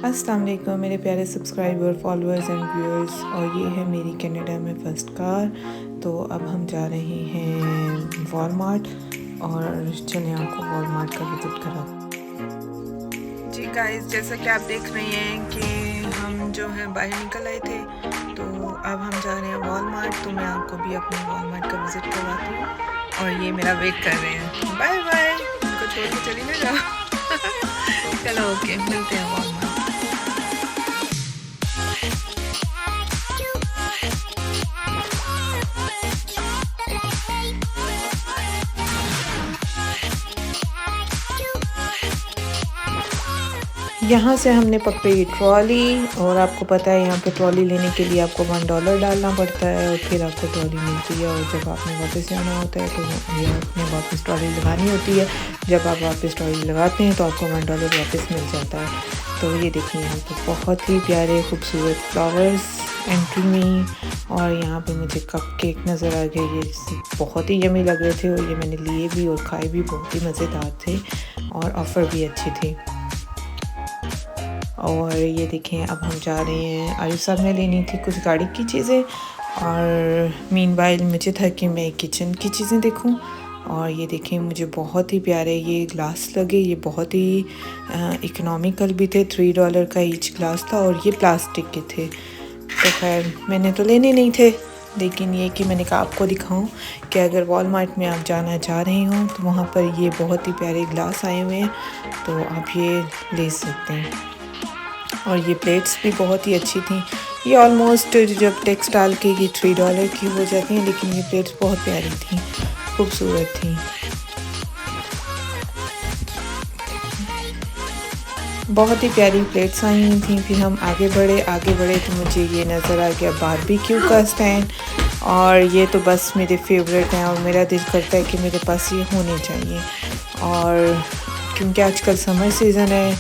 अस्सलाम वालेकुम मेरे प्यारे सब्सक्राइबर फॉलोअर्स एंड व्यूअर्स। और ये है मेरी कनाडा में फ़र्स्ट कार। तो अब हम जा रहे हैं वॉलमार्ट और चलिए आपको वॉलमार्ट का विज़िट करा। जी गाइस, जैसा कि आप देख रहे हैं कि हम जो है बाहर निकल आए थे, तो अब हम जा रहे हैं वॉलमार्ट। तो मैं आपको भी अपने वॉलमार्ट का विज़िट करवाती हूँ और ये मेरा वेट कर रहे हैं। बाय बाय, उनको छोड़ के चली ना जाओ। चलो ओके, मिलते हैं वॉलमार्ट। यहाँ से हमने पकड़ी ट्रॉली और आपको पता है यहाँ पे ट्रॉली लेने के लिए आपको $1 डालना पड़ता है और फिर आपको ट्रॉली मिलती है। और जब आपने वापस जाना होता है तो ये आपने वापस ट्रॉली लगानी होती है। जब आप वापस ट्रॉली लगाते हैं तो आपको $1 वापस मिल जाता है। तो ये देखिए यहाँ पे बहुत ही प्यारे खूबसूरत फ्लावर्स एंट्री में। और यहाँ पे मुझे कप केक नज़र आ गए, ये बहुत ही यमी लग रहे थे और ये मैंने लिए भी और खाए भी, बहुत ही मज़ेदार थे और ऑफ़र भी अच्छी थी। और ये देखें अब हम जा रहे हैं, आरिफ साहब ने लेनी थी कुछ गाड़ी की चीज़ें और मीनवाइल मुझे था कि मैं किचन की चीज़ें देखूं। और ये देखें मुझे बहुत ही प्यारे ये ग्लास लगे, ये बहुत ही इकोनॉमिकल भी थे, $3 का ईच ग्लास था और ये प्लास्टिक के थे। तो खैर मैंने तो लेने नहीं थे, लेकिन ये कि मैंने कहा आपको दिखाऊं कि अगर वॉलमार्ट में आप जाना चाह रहे हो तो वहाँ पर ये बहुत ही प्यारे ग्लास आए हुए हैं, तो आप ये ले सकते हैं। और ये प्लेट्स भी बहुत ही अच्छी थी। ये ऑलमोस्ट जब टैक्स डाल के ये $3 की हो जाती हैं, लेकिन ये प्लेट्स बहुत प्यारी थी, खूबसूरत थी। बहुत ही प्यारी प्लेट्स आई हुई थी। फिर हम आगे बढ़े तो मुझे ये नज़र आ गया बारबेक्यू का स्टैंड। और ये तो बस मेरे फेवरेट हैं और मेरा दिल करता है कि मेरे पास ये होने चाहिए। और क्योंकि आजकल समर सीज़न है,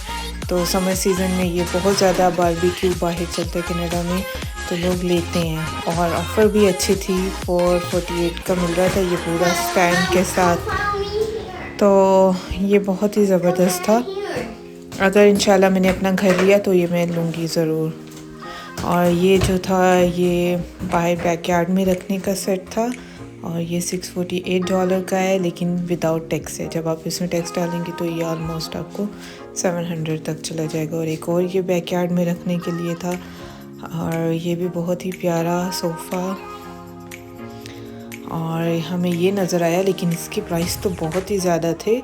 तो समर सीज़न में ये बहुत ज़्यादा बारबेक्यू बाहर चलता है कनाडा में, तो लोग लेते हैं। और ऑफ़र भी अच्छी थी, $4.48 का मिल रहा था ये पूरा स्टैंड के साथ। तो ये बहुत ही ज़बरदस्त था। अगर इंशाल्लाह मैंने अपना घर लिया तो ये मैं लूँगी ज़रूर। और ये जो था ये बाहर बैकयार्ड में रखने का सेट था और ये $648 का है, लेकिन विदाउट टैक्स है। जब आप इसमें टैक्स डालेंगे तो ये ऑलमोस्ट आपको $700 तक चला जाएगा। और एक और ये बैकयार्ड में रखने के लिए था और ये भी बहुत ही प्यारा सोफ़ा। और हमें ये नज़र आया, लेकिन इसके प्राइस तो बहुत ही ज़्यादा थे,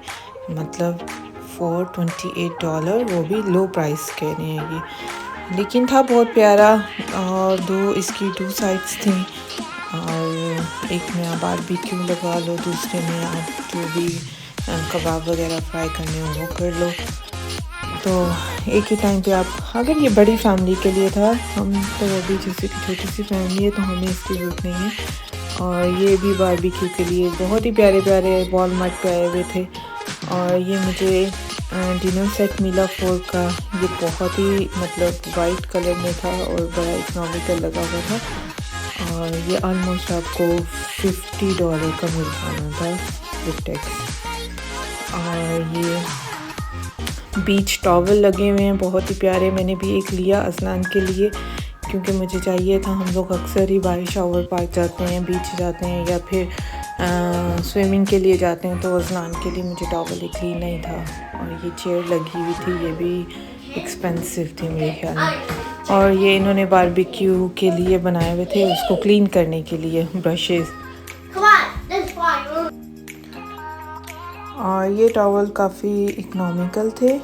मतलब $428, वो भी लो प्राइस कह रहे हैं ये, लेकिन था बहुत प्यारा। और इसकी 2 साइड्स थी और एक में आप बारबेक्यू लगा लो, दूसरे में आप जो भी कबाब वगैरह फ्राई करने हो वो कर लो। तो एक ही टाइम पे आप, अगर ये बड़ी फैमिली के लिए था, हम तो अभी जैसे कि छोटी सी फैमिली है तो हमें इसकी ज़रूरत नहीं है। और ये भी बारबेक्यू के लिए बहुत ही प्यारे प्यारे वॉलमार्ट पे आए हुए थे। और ये मुझे डिनर सेट मिला 4 का, ये बहुत ही मतलब वाइट कलर में था और बड़ा इकोनॉमिकल लगा हुआ था। और ये ऑलमोस्ट आपको $50 का मिल जाना था विद टैक्स। और ये बीच टॉवल लगे हुए हैं बहुत ही प्यारे, मैंने भी एक लिया असलान के लिए क्योंकि मुझे चाहिए था। हम लोग अक्सर ही बाहर शावर पार्क जाते हैं, बीच जाते हैं या फिर स्विमिंग के लिए जाते हैं, तो असलान के लिए मुझे टॉवल एक ही नहीं था। और ये चेयर लगी हुई थी, ये भी एक्सपेंसिव थी मेरे ख्याल में। और ये इन्होंने बारबेक्यू के लिए बनाए हुए थे, उसको क्लीन करने के लिए ब्रशेस। और ये टॉवल काफ़ी इकोनॉमिकल थे।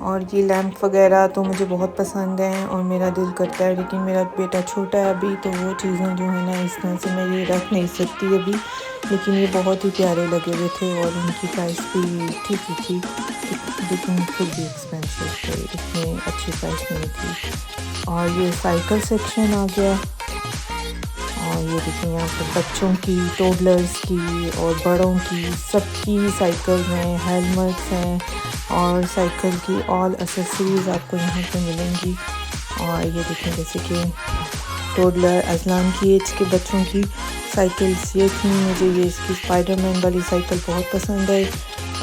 और ये लैंप वगैरह तो मुझे बहुत पसंद हैं और मेरा दिल करता है, लेकिन मेरा बेटा छोटा है अभी, तो वो चीज़ें जो है ना इस तरह से मैं ये रख नहीं सकती अभी। लेकिन ये बहुत ही प्यारे लगे हुए थे और इनकी प्राइस भी ठीक ही थी, लेकिन फिर भी एक्सपेंसिव थे, इतने अच्छी प्राइस नहीं थी। और ये साइकिल सेक्शन आ गया। और ये देखिए यहाँ पर बच्चों की, टोडलर्स की और बड़ों की, सबकी साइकिल में हेलमेट्स हैं और साइकिल की ऑल एसेसरीज़ आपको यहाँ पे मिलेंगी। और ये देखें जैसे कि टोडलर असलान की एज के बच्चों की साइकिल्स ये थी। मुझे ये इसकी स्पाइडरमैन वाली साइकिल बहुत पसंद है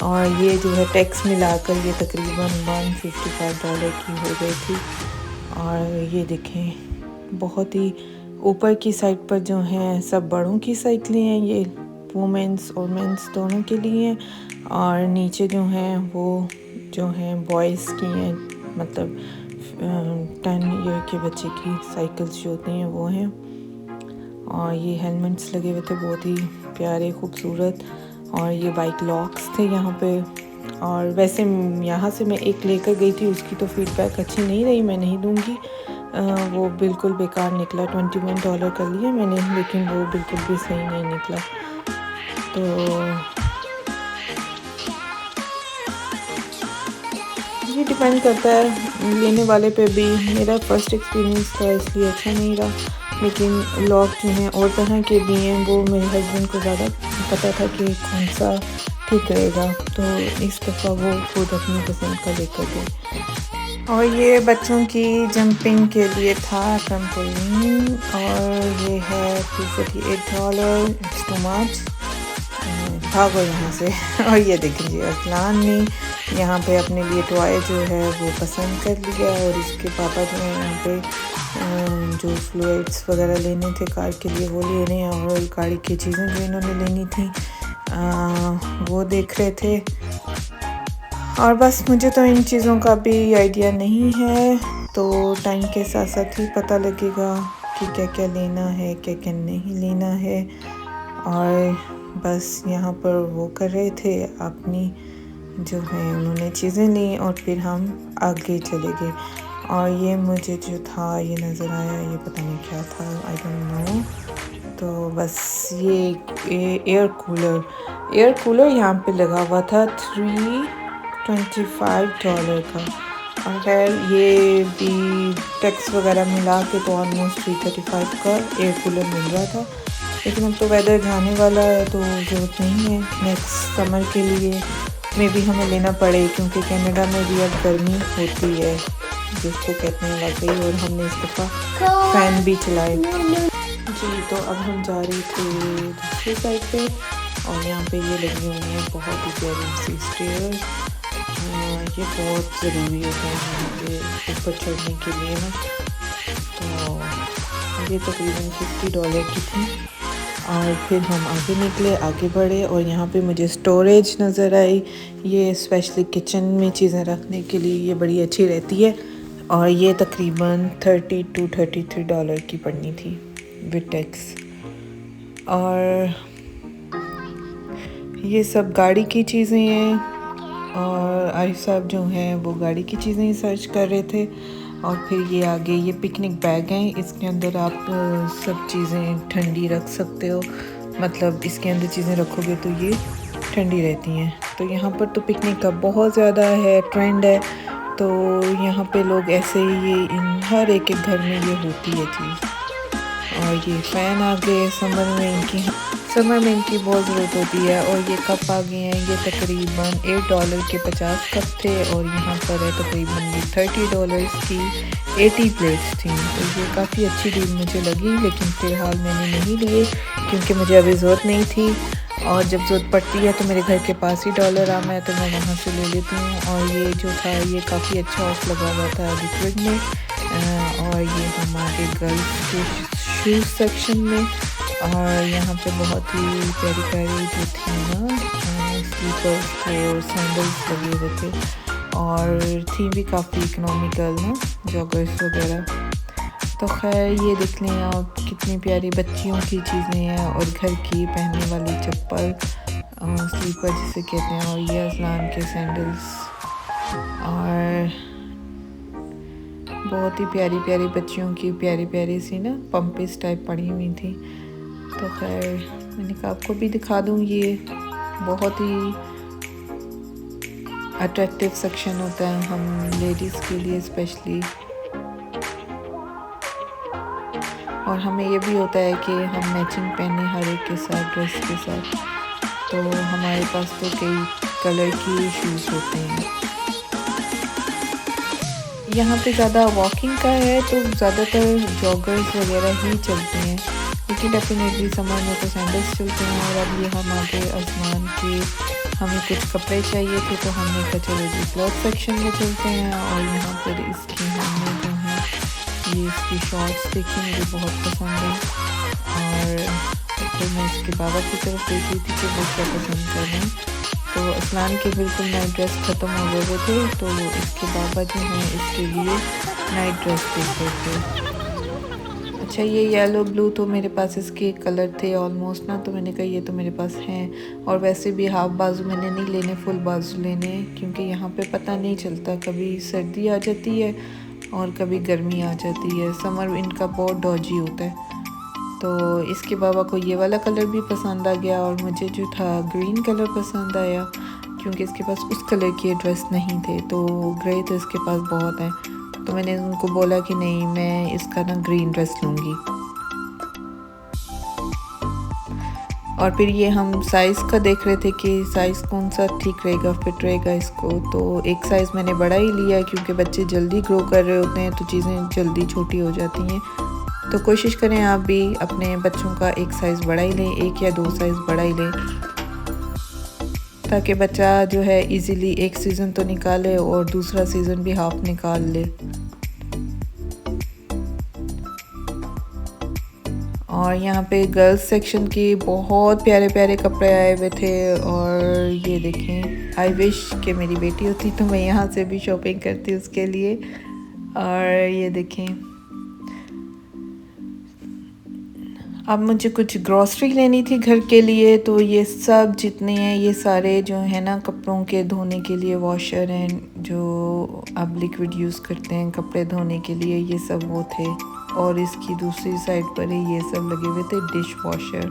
और ये जो है टैक्स मिलाकर ये तकरीबन $155 की हो गई थी। और ये देखें बहुत ही ऊपर की साइड पर जो हैं सब बड़ों की साइकिलें हैं, ये वुमेंस और मेंस दोनों के लिए हैं। और नीचे जो हैं वो जो हैं बॉयज़ की हैं, मतलब 10 ईयर के बच्चे की साइकिल्स जो होती हैं वो हैं। और ये हेलमेट्स लगे हुए थे बहुत ही प्यारे खूबसूरत। और ये बाइक लॉक्स थे यहाँ पे। और वैसे यहाँ से मैं एक लेकर गई थी, उसकी तो फीडबैक अच्छी नहीं रही, मैं नहीं दूँगी, वो बिल्कुल बेकार निकला। $21 का लिया मैंने, लेकिन वो बिल्कुल भी सही नहीं निकला। तो ये डिपेंड करता है लेने वाले पे भी। मेरा फर्स्ट एक्सपीरियंस था इसलिए अच्छा नहीं रहा, लेकिन लॉक जो हैं और तरह के भी हैं, वो मेरे हस्बैंड को ज़्यादा पता था कि कौन सा ठीक रहेगा, तो इस दफ़ा वो खुद अपनी पसंद का लेकर गए। और ये बच्चों की जंपिंग के लिए था ट्रम्पोलिन, और ये है $248। इट्स टू मच, भागो यहाँ से। और ये देखें जी, असलान ने यहाँ पे अपने लिए टॉय जो है वो पसंद कर लिया। और इसके पापा जो है यहाँ पे जो फ्लूइड्स वगैरह लेने थे कार के लिए वो ले रहे हैं, और गाड़ी की चीज़ें जो इन्होंने लेनी थी वो देख रहे थे। और बस मुझे तो इन चीज़ों का भी आइडिया नहीं है, तो टाइम के साथ साथ ही पता लगेगा कि क्या क्या लेना है, क्या क्या नहीं लेना है। और बस यहाँ पर वो कर रहे थे अपनी जो है, उन्होंने चीज़ें ली और फिर हम आगे चले गए। और ये मुझे जो था ये नज़र आया, ये पता नहीं क्या था, आई डोंट नो। तो बस ये एयर कूलर यहाँ पे लगा हुआ था $325 का। और खैर ये भी टैक्स वगैरह मिला के तो ऑलमोस्ट $335 का एयर कूलर मिल रहा था। लेकिन अब तो वेदर जाने वाला है तो ज़रूरत नहीं है, नेक्स्ट समर के लिए में भी हमें लेना पड़े, क्योंकि कनाडा में भी अब गर्मी होती है जिसको कहते हैं वाकई। और हमने इस दफ़ा फ़ैन भी चलाए जी। तो अब हम जा रहे थे दूसरी साइड पे, और यहाँ पे ये लगी हुई हैं बहुत ही प्यारी सी स्टेयर। ये बहुत ज़रूरी होता है यहाँ पे ऊपर चढ़ने के लिए ना। तो ये तकरीबन $50 की थी। और फिर हम आगे निकले, आगे बढ़े, और यहाँ पे मुझे स्टोरेज नज़र आई। ये स्पेशली किचन में चीज़ें रखने के लिए ये बड़ी अच्छी रहती है। और ये तकरीबन $30 to $33 की पड़नी थी विद टैक्स। और ये सब गाड़ी की चीज़ें हैं, और आरिफ साहब जो हैं वो गाड़ी की चीज़ें ही सर्च कर रहे थे। और फिर ये आगे ये पिकनिक बैग हैं, इसके अंदर आप सब चीज़ें ठंडी रख सकते हो, मतलब इसके अंदर चीज़ें रखोगे तो ये ठंडी रहती हैं। तो यहाँ पर तो पिकनिक का बहुत ज़्यादा है, ट्रेंड है, तो यहाँ पे लोग ऐसे ही ये हर एक घर में ये होती है चीज़। और ये फ़ैन आ गए, समर में इनकी बहुत ज़रूरत होती है। और ये कप आ गए हैं, ये तकरीबन $8 के 50 कप थे, और यहाँ पर है तकरीबन $30 की 80 प्लेट्स थी। तो ये काफ़ी अच्छी डील मुझे लगी, लेकिन फ़िलहाल मैंने नहीं लिए क्योंकि मुझे अभी ज़रूरत नहीं थी। और जब ज़रूरत पड़ती है तो मेरे घर के पास ही डॉलर आमा है, तो मैं वहाँ से ले लेती हूँ। और ये जो था ये काफ़ी अच्छा ऑफ लगा हुआ था लिक्विड में। और ये हमारे गर्ल्स के शूज़ सेक्शन में, और यहाँ पे बहुत ही प्यारी प्यारी जो थी ना स्लीपर्स थे और सैंडल्स लगे हुए थे, और थी भी काफ़ी इकोनॉमिकल ना जॉगर्स वगैरह। तो खैर ये देख लें आप कितनी प्यारी बच्चियों की चीज़ें हैं, और घर की पहनने वाली चप्पल स्लीपर जिसे कहते हैं, और ये असलान के सैंडल्स, और बहुत ही प्यारी प्यारी बच्चियों की प्यारी प्यारी सी ना पम्पिस टाइप पड़ी हुई थी। तो खैर मैंने कहा आपको भी दिखा दूँ, ये बहुत ही अट्रैक्टिव सेक्शन होता है हम लेडीज़ के लिए स्पेशली। और हमें ये भी होता है कि हम मैचिंग पहने हर एक के साथ, ड्रेस के साथ। तो हमारे पास तो कई कलर की शूज़ होते हैं। यहाँ पे ज़्यादा वॉकिंग का है तो ज़्यादातर जॉगर्स वगैरह ही चलते हैं, लेकिन डेफिनेटली समर में तो सैंडल्स चलते हैं। और अब ये हम आगे आसमान के हमें कुछ कपड़े चाहिए थे तो हमने कहा चलो जी क्लॉथ सेक्शन में चलते हैं। और यहाँ पर इसकी हमने जो है ये इसकी शॉर्ट्स देखी, मुझे बहुत पसंद है। और फिर मैं इसके बाबा की तरफ देख रही थी कि वो क्या पसंद कर रहे हैं। तो असलान के बिल्कुल नाइट ड्रेस ख़त्म हो गए थे, तो इसके बाबा जो हैं इसके लिए नाइट ड्रेस देख रहे थे। अच्छा, ये येलो ब्लू तो मेरे पास इसके कलर थे ऑलमोस्ट ना, तो मैंने कहा ये तो मेरे पास हैं। और वैसे भी हाफ बाजू मैंने नहीं लेने, फुल बाजू लेने, क्योंकि यहाँ पे पता नहीं चलता, कभी सर्दी आ जाती है और कभी गर्मी आ जाती है। समर इनका बहुत डॉजी होता है। तो इसके बाबा को ये वाला कलर भी पसंद आ गया और मुझे जो था ग्रीन कलर पसंद आया, क्योंकि इसके पास उस कलर के ड्रेस नहीं थे, तो ग्रे तो इसके पास बहुत हैं। तो मैंने उनको बोला कि नहीं, मैं इसका ना ग्रीन ड्रेस लूँगी। और फिर ये हम साइज़ का देख रहे थे कि साइज़ कौन सा ठीक रहेगा, फिट रहेगा इसको। तो एक साइज़ मैंने बड़ा ही लिया, क्योंकि बच्चे जल्दी ग्रो कर रहे होते हैं तो चीज़ें जल्दी छोटी हो जाती हैं। तो कोशिश करें आप भी अपने बच्चों का एक साइज़ बड़ा ही लें, 1 या 2 साइज़ बड़ा ही लें, ताकि बच्चा जो है इजीली एक सीज़न तो निकाले और दूसरा सीज़न भी हाफ निकाल ले। और यहाँ पे गर्ल्स सेक्शन की बहुत प्यारे प्यारे कपड़े आए हुए थे। और ये देखें, आई विश कि मेरी बेटी होती तो मैं यहाँ से भी शॉपिंग करती उसके लिए। और ये देखें, अब मुझे कुछ ग्रॉसरी लेनी थी घर के लिए, तो ये सब जितने हैं ये सारे जो है ना कपड़ों के धोने के लिए वॉशर हैं, जो आप लिक्विड यूज़ करते हैं कपड़े धोने के लिए, ये सब वो थे। और इसकी दूसरी साइड पर ही ये सब लगे हुए थे डिश वॉशर।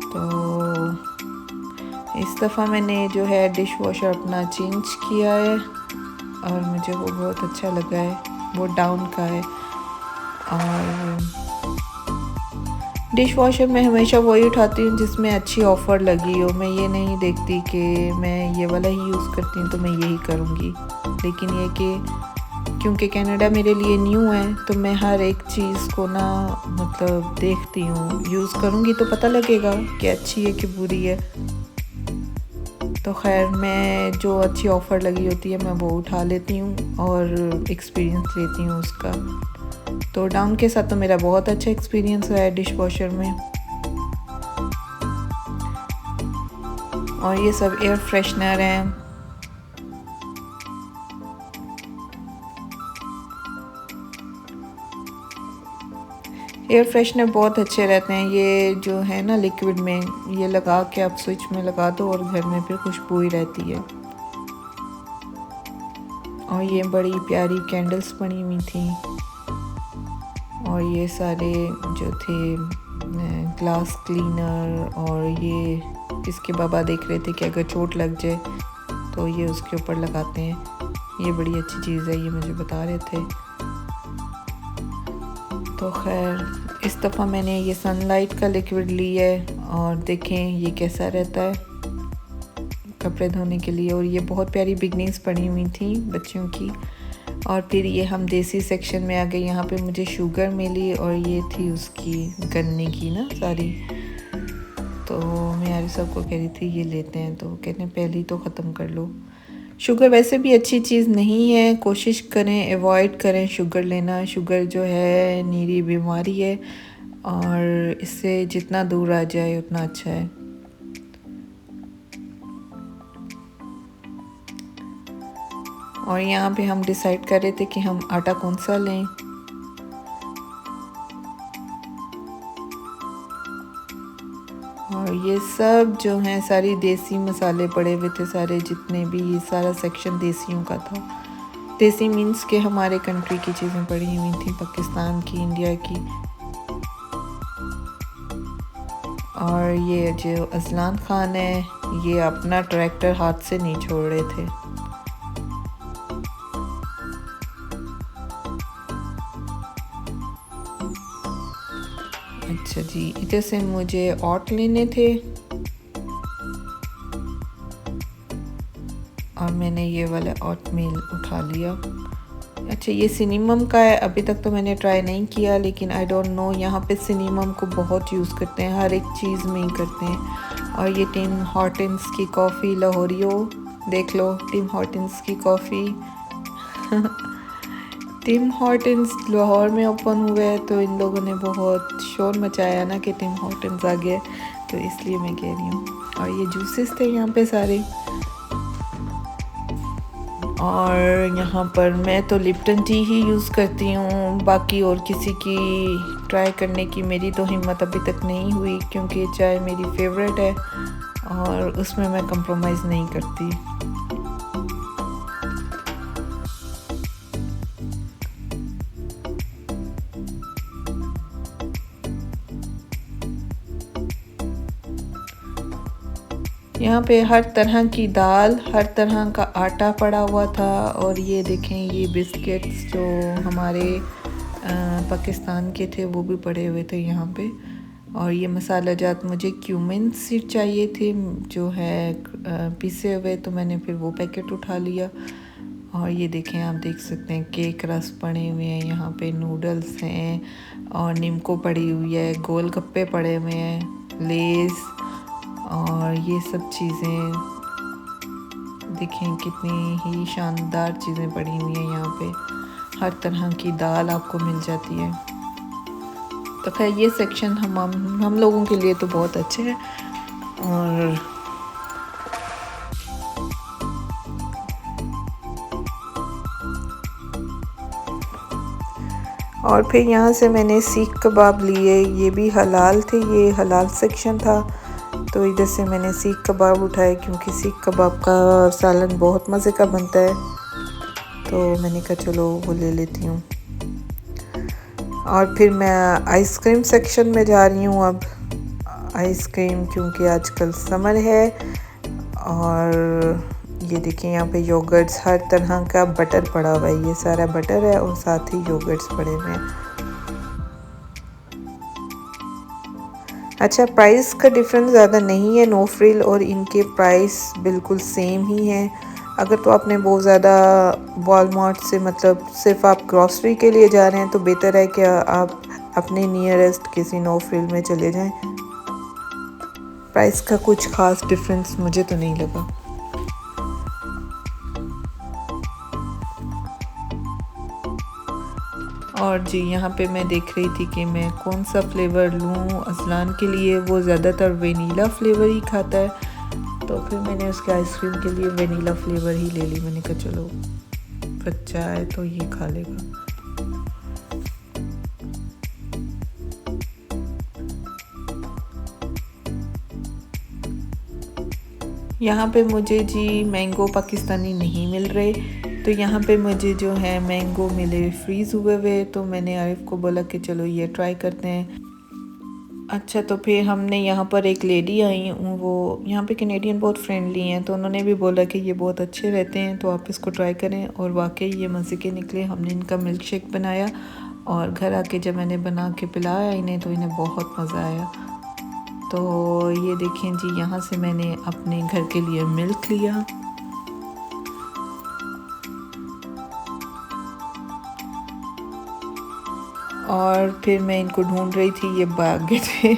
तो इस दफ़ा मैंने जो है डिश वॉशर अपना चेंज किया है और मुझे वो बहुत अच्छा लगा है। वो डाउन का है। और डिश वॉशर मैं हमेशा वही उठाती हूँ जिसमें अच्छी ऑफ़र लगी हो। मैं ये नहीं देखती कि मैं ये वाला ही यूज़ करती हूँ तो मैं यही करूँगी। लेकिन ये कि क्योंकि कनाडा मेरे लिए न्यू है, तो मैं हर एक चीज़ को ना मतलब देखती हूँ, यूज़ करूँगी तो पता लगेगा कि अच्छी है कि बुरी है। तो खैर, मैं जो अच्छी ऑफ़र लगी होती है मैं वो उठा लेती हूँ और एक्सपीरियंस लेती हूँ उसका। तो डाउन के साथ तो मेरा बहुत अच्छा एक्सपीरियंस हुआ है डिश वॉशर में। और ये सब एयर फ्रेशनर हैं। एयर फ्रेशनर बहुत अच्छे रहते हैं। ये जो है ना लिक्विड में, ये लगा के आप स्विच में लगा दो और घर में फिर खुशबू ही रहती है। और ये बड़ी प्यारी कैंडल्स बनी हुई थी। और ये सारे जो थे ग्लास क्लीनर। और ये इसके बाबा देख रहे थे कि अगर चोट लग जाए तो ये उसके ऊपर लगाते हैं। ये बड़ी अच्छी चीज़ है, ये मुझे बता रहे थे। तो खैर, इस दफ़ा मैंने ये सनलाइट का लिक्विड लिया है और देखें ये कैसा रहता है कपड़े धोने के लिए। और ये बहुत प्यारी बिगनीज पड़ी हुई थी बच्चों की। और फिर ये हम देसी सेक्शन में आ गए। यहाँ पे मुझे शुगर मिली और ये थी उसकी गन्ने की ना सारी। तो मैं यार सबको कह रही थी ये लेते हैं, तो कहते हैं पहले ही तो ख़त्म कर लो। शुगर वैसे भी अच्छी चीज़ नहीं है, कोशिश करें अवॉइड करें शुगर लेना। शुगर जो है नीरी बीमारी है और इससे जितना दूर आ जाए उतना अच्छा है। और यहाँ पे हम डिसाइड कर रहे थे कि हम आटा कौन सा लें। और ये सब जो हैं सारी देसी मसाले पड़े हुए थे, सारे जितने भी, ये सारा सेक्शन देसियों का था। देसी मीन्स के हमारे कंट्री की चीज़ें पड़ी हुई थी, पाकिस्तान की, इंडिया की। और ये जो अजलान खान है, ये अपना ट्रैक्टर हाथ से नहीं छोड़ रहे थे। अच्छा जी, इधर से मुझे ऑट लेने थे और मैंने ये वाला ऑट मील उठा लिया। अच्छा, ये सिनेमम का है। अभी तक तो मैंने ट्राई नहीं किया, लेकिन आई डोंट नो, यहाँ पे सिनेमम को बहुत यूज़ करते हैं, हर एक चीज़ में ही करते हैं। और ये टिम हॉर्टन्स की कॉफ़ी लाहौरियो, देख लो टिम हॉर्टन्स की कॉफ़ी। टिम हॉर्टन्स लाहौर में ओपन हुए हैं तो इन लोगों ने बहुत शोर मचाया ना कि टिम हॉर्टन्स आ गया, तो इसलिए मैं कह रही हूँ। और ये जूसेस थे यहाँ पे सारे। और यहाँ पर मैं तो लिप्टन टी ही यूज़ करती हूँ, बाकी और किसी की ट्राई करने की मेरी तो हिम्मत अभी तक नहीं हुई, क्योंकि चाय मेरी फेवरेट है और उसमें मैं कंप्रोमाइज़ नहीं करती। यहाँ पे हर तरह की दाल, हर तरह का आटा पड़ा हुआ था। और ये देखें, ये बिस्किट्स जो हमारे पाकिस्तान के थे वो भी पड़े हुए थे यहाँ पे। और ये मसाला जात, मुझे क्यूमिन सीड चाहिए थे जो है पिसे हुए, तो मैंने फिर वो पैकेट उठा लिया। और ये देखें, आप देख सकते हैं केक रस पड़े हुए हैं, यहाँ पे नूडल्स हैं और नीमको पड़ी हुई है, गोलगप्पे पड़े हुए हैं, लेस और ये सब चीज़ें देखें कितनी ही शानदार चीज़ें पड़ी हुई हैं यहाँ पे। हर तरह की दाल आपको मिल जाती है। तो खैर ये सेक्शन हम लोगों के लिए तो बहुत अच्छे हैं। और फिर यहाँ से मैंने सीख कबाब लिए, ये भी हलाल थे, ये हलाल सेक्शन था, तो इधर से मैंने सीख कबाब उठाए क्योंकि सीख कबाब का सालन बहुत मज़े का बनता है, तो मैंने कहा चलो वो ले लेती हूँ। और फिर मैं आइसक्रीम सेक्शन में जा रही हूँ अब। आइसक्रीम क्योंकि आजकल समर है। और ये देखिए यहाँ पे योगर्ट्स, हर तरह का बटर पड़ा हुआ है, ये सारा बटर है और साथ ही योगर्ट्स पड़े हुए हैं। अच्छा, प्राइस का डिफरेंस ज़्यादा नहीं है, नो फ्रिल और इनके प्राइस बिल्कुल सेम ही हैं। अगर तो आपने बहुत ज़्यादा वॉलमार्ट से, मतलब सिर्फ आप ग्रॉसरी के लिए जा रहे हैं, तो बेहतर है कि आप अपने नियरेस्ट किसी नो फ्रिल में चले जाएं। प्राइस का कुछ ख़ास डिफरेंस मुझे तो नहीं लगा। और जी यहाँ पे मैं देख रही थी कि मैं कौन सा फ्लेवर लूँ अजलान के लिए। वो ज़्यादातर वेनीला फ्लेवर ही खाता है, तो फिर मैंने उसके आइसक्रीम के लिए वेनीला फ्लेवर ही ले ली। मैंने कहा चलो बच्चा है तो ये खा लेगा। यहाँ पे मुझे जी मैंगो पाकिस्तानी नहीं मिल रहे, तो यहाँ पे मुझे जो है मैंगो मिले फ्रीज़ हुए हुए, तो मैंने आरिफ को बोला कि चलो ये ट्राई करते हैं। अच्छा, तो फिर हमने यहाँ पर एक लेडी आई, वो यहाँ पे कैनेडियन बहुत फ्रेंडली हैं, तो उन्होंने भी बोला कि ये बहुत अच्छे रहते हैं, तो आप इसको ट्राई करें। और वाकई ये मज़े के निकले। हमने इनका मिल्क शेक बनाया और घर आके जब मैंने बना के पिलाया इन्हें, तो इन्हें बहुत मज़ा आया। तो ये देखें जी, यहाँ से मैंने अपने घर के लिए मिल्क लिया। और फिर मैं इनको ढूंढ रही थी, ये भाग गए थे।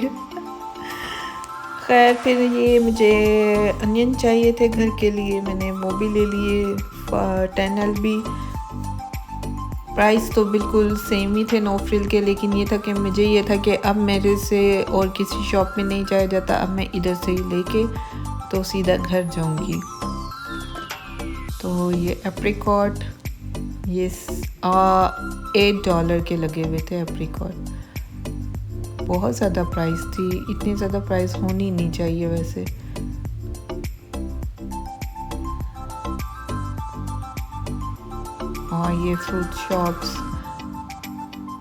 खैर फिर ये मुझे अनियन चाहिए थे घर के लिए, मैंने वो भी ले लिए। 10 LB। प्राइस तो बिल्कुल सेम ही थे नो फ्रिल के, लेकिन ये था कि मुझे ये था कि अब मेरे से और किसी शॉप में नहीं जाया जाता, अब मैं इधर से ही लेके तो सीधा घर जाऊंगी। तो ये एप्रिकॉट, ये $8 के लगे हुए थे एप्रिकॉट। बहुत ज़्यादा प्राइस थी, इतनी ज़्यादा प्राइस होनी नहीं चाहिए वैसे। और ये फ्रूट शॉप्स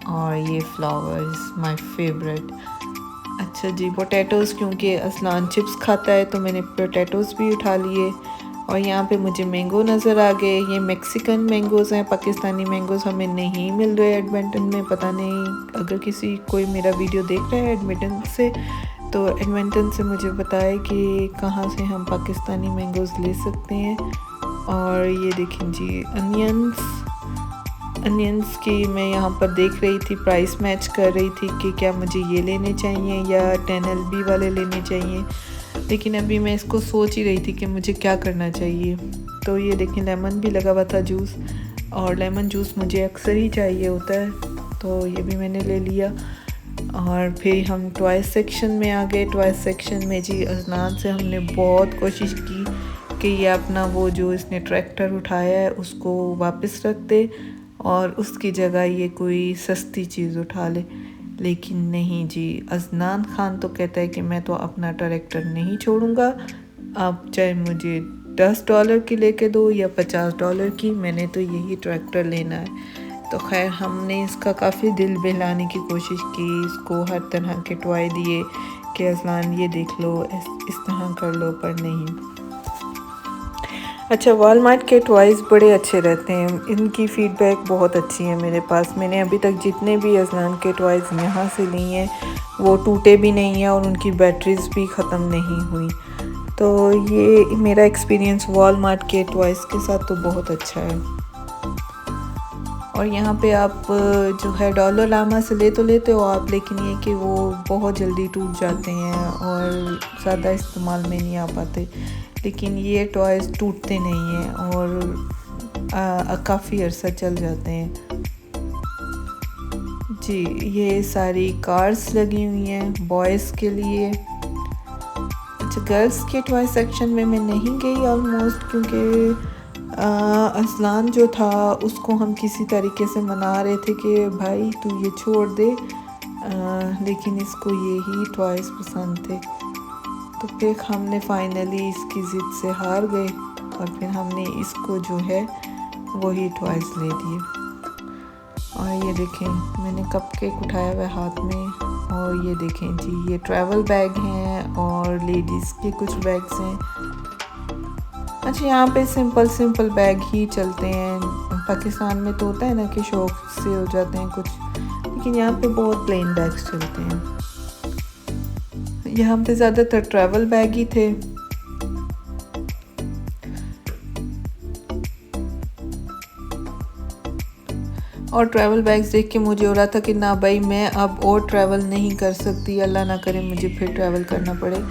और ये फ्लावर्स, माय फेवरेट। अच्छा जी, पोटैटोज़, क्योंकि असलान चिप्स खाता है तो मैंने पोटैटोज़ भी उठा लिए। और यहाँ पे मुझे मैंगो नज़र आ गए, ये मेक्सिकन मैंगोज़ हैं, पाकिस्तानी मैंगोज़ हमें नहीं मिल रहे एडमिंटन में। पता नहीं अगर किसी कोई मेरा वीडियो देख रहा है एडमिंटन से, तो एडमिंटन से मुझे बताए कि कहाँ से हम पाकिस्तानी मैंगोज़ ले सकते हैं। और ये देखें जी, अनियंस की मैं यहाँ पर देख रही थी, प्राइस मैच कर रही थी कि क्या मुझे ये लेने चाहिए या 10 LB वाले लेने चाहिए। लेकिन अभी मैं इसको सोच ही रही थी कि मुझे क्या करना चाहिए। तो ये देखें लेमन भी लगा हुआ था जूस, और लेमन जूस मुझे अक्सर ही चाहिए होता है, तो ये भी मैंने ले लिया। और फिर हम टॉयज़ सेक्शन में आ गए। टॉयज़ सेक्शन में जी अजनान से हमने बहुत कोशिश की कि ये अपना वो जो इसने ट्रैक्टर उठाया है उसको वापस रख दे और उसकी जगह ये कोई सस्ती चीज़ उठा ले, लेकिन नहीं जी। अजनान खान तो कहता है कि मैं तो अपना ट्रैक्टर नहीं छोड़ूंगा, आप चाहे मुझे $10 की लेके दो या $50 की, मैंने तो यही ट्रैक्टर लेना है। तो खैर हमने इसका काफ़ी दिल बहलाने की कोशिश की, इसको हर तरह के टॉय दिए कि अजलान ये देख लो, इस तरह कर लो, पर नहीं। अच्छा, वॉलमार्ट के टॉयज़ बड़े अच्छे रहते हैं, इनकी फ़ीडबैक बहुत अच्छी है मेरे पास। मैंने अभी तक जितने भी अजलान के टॉयज़ यहाँ से लिए हैं वो टूटे भी नहीं हैं और उनकी बैटरीज़ भी ख़त्म नहीं हुई। तो ये मेरा एक्सपीरियंस वॉलमार्ट के टॉयज़ के साथ तो बहुत अच्छा है। और यहाँ पे आप जो है डॉलर लामा से ले तो लेते हो आप, लेकिन ये कि वो बहुत जल्दी टूट जाते हैं और ज़्यादा इस्तेमाल में नहीं आ पाते। लेकिन ये टॉयज़ टूटते नहीं हैं और काफ़ी अरसा चल जाते हैं जी। ये सारी कार्स लगी हुई हैं बॉयज़ के लिए। अच्छा, गर्ल्स के टॉय सेक्शन में मैं नहीं गई ऑलमोस्ट, क्योंकि असलान जो था उसको हम किसी तरीके से मना रहे थे कि भाई तू ये छोड़ दे, लेकिन इसको यही टॉयज़ पसंद थे। तो फिर हमने फाइनली इसकी ज़िद से हार गए और फिर हमने इसको जो है वही टॉयज़ ले दिए। और ये देखें मैंने कप केक उठाया हुआ हाथ में, और ये देखें जी ये ट्रैवल बैग हैं और लेडीज़ के कुछ बैग्स हैं। अच्छा, यहाँ पे सिंपल बैग ही चलते हैं। पाकिस्तान में तो होता है ना कि शौक से हो जाते हैं कुछ, लेकिन यहाँ पे बहुत प्लेन बैग्स चलते हैं। यहाँ पे ज़्यादातर ट्रैवल बैग ही थे। और ट्रैवल बैग्स देख के मुझे हो रहा था कि ना भाई मैं अब और ट्रैवल नहीं कर सकती, अल्लाह ना करे मुझे फिर ट्रैवल करना पड़े।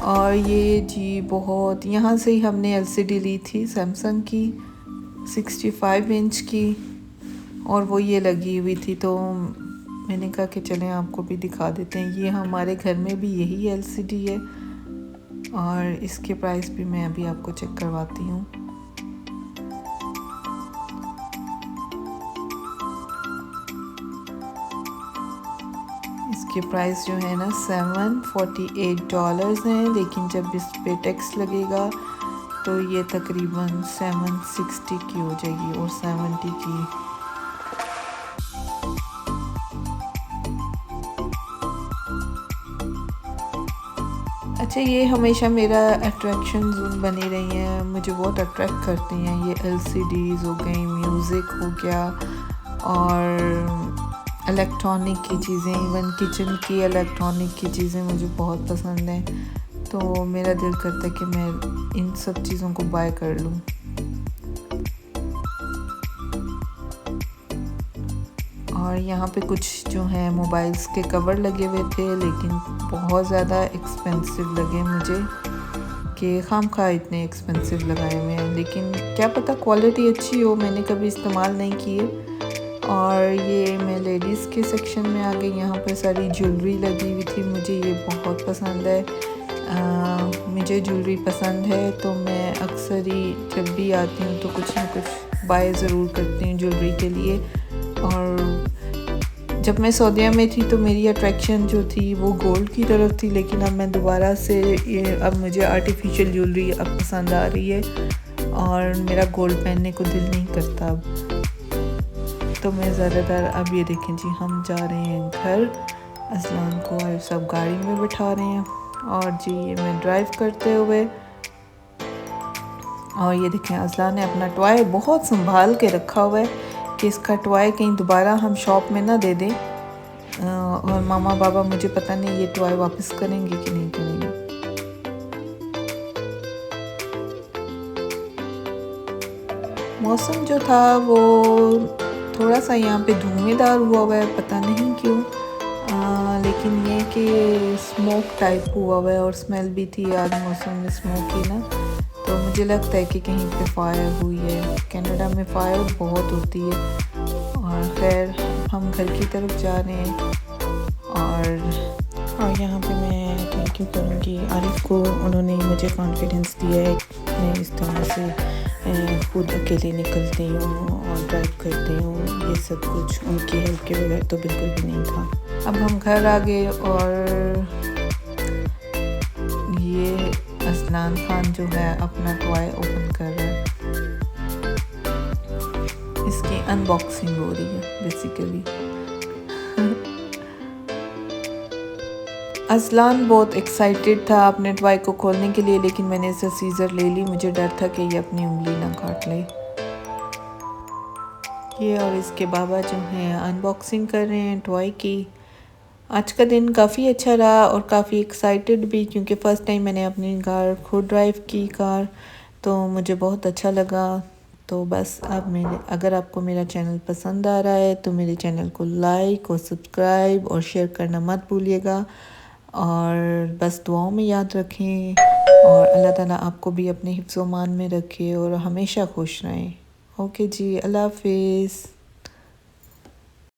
और ये जी बहुत, यहाँ से ही हमने LCD ली थी सैमसंग की 65 इंच की, और वो ये लगी हुई थी, तो मैंने कहा कि चलें आपको भी दिखा देते हैं। ये हमारे घर में भी यही LCD है और इसके प्राइस भी मैं अभी आपको चेक करवाती हूँ। इसके प्राइस जो है ना $748 हैं, लेकिन जब इस पे टैक्स लगेगा तो ये तकरीबन 760 की हो जाएगी और 70 की। अच्छा, ये हमेशा मेरा अट्रैक्शन जोन बनी रही हैं, मुझे बहुत अट्रैक्ट करती हैं ये LCDs हो गई, म्यूज़िक हो गया और इलेक्ट्रॉनिक की चीज़ें, इवन किचन की इलेक्ट्रॉनिक की चीज़ें मुझे बहुत पसंद हैं। तो मेरा दिल करता है कि मैं इन सब चीज़ों को बाय कर लूँ। और यहाँ पे कुछ जो है मोबाइल्स के कवर लगे हुए थे, लेकिन बहुत ज़्यादा एक्सपेंसिव लगे मुझे कि खामखा इतने एक्सपेंसिव लगाए हुए हैं, लेकिन क्या पता क्वालिटी अच्छी हो, मैंने कभी इस्तेमाल नहीं किए। और ये मैं लेडीज़ के सेक्शन में आ गई। यहाँ पर सारी ज्वेलरी लगी हुई थी, मुझे ये बहुत पसंद है। मुझे ज्वेलरी पसंद है तो मैं अक्सर ही जब भी आती हूँ तो कुछ ना कुछ बाय ज़रूर करती हूँ ज्वेलरी के लिए। और जब मैं सऊदीया में थी तो मेरी अट्रैक्शन जो थी वो गोल्ड की तरफ थी, लेकिन अब मैं दोबारा से अब मुझे आर्टिफिशियल ज्वेलरी अब पसंद आ रही है और मेरा गोल्ड पहनने को दिल नहीं करता अब। तो मैं ज़्यादातर अब ये देखें जी हम जा रहे हैं घर, असलान को और सब गाड़ी में बिठा रहे हैं और जी ये मैं ड्राइव करते हुए। और ये देखें असलान ने अपना टॉय बहुत संभाल के रखा हुआ है कि इसका टॉय कहीं दोबारा हम शॉप में ना दे दें और मामा बाबा मुझे पता नहीं ये टॉय वापस करेंगे कि नहीं करेंगे। मौसम जो था वो थोड़ा सा यहाँ पे धुआंधार हुआ है, पता नहीं क्यों, लेकिन लेकिन ये कि स्मोक टाइप हुआ हुआ है और स्मेल भी थी आज मौसम में स्मोकी ना, तो मुझे लगता है कि कहीं पे फायर हुई है। कनाडा में फायर बहुत होती है। और खैर हम घर की तरफ जा रहे हैं और यहाँ पे मैं थैंक यू करूँगी आरिफ को, उन्होंने मुझे कॉन्फिडेंस दिया है। मैं इस तरह से खुद अकेले निकलती हूँ और ड्राइव करती हूँ, ये सब कुछ उनकी हेल्प के बगैर तो बिल्कुल भी नहीं था। अब हम घर आ गए और ये असलान खान जो है अपना टॉय ओपन कर रहा है, इसकी अनबॉक्सिंग हो रही है बेसिकली। असलान बहुत एक्साइटेड था अपने टॉय को खोलने के लिए, लेकिन मैंने इसे सीज़र ले ली, मुझे डर था कि ये अपनी उंगली ना काट ले। ये और इसके बाबा जो हैं अनबॉक्सिंग कर रहे हैं टॉय की। आज का दिन काफ़ी अच्छा रहा और काफ़ी एक्साइटेड भी, क्योंकि फ़र्स्ट टाइम मैंने अपनी कार खुद ड्राइव की कार, तो मुझे बहुत अच्छा लगा। तो बस अब अगर आपको मेरा चैनल पसंद आ रहा है तो मेरे चैनल को लाइक और सब्सक्राइब और शेयर करना मत भूलिएगा। और बस दुआओं में याद रखें और अल्लाह ताला आपको भी अपने हिफ्ज़-ओ-मान में रखे और हमेशा खुश रहें। ओके जी, अल्लाह हाफिज़।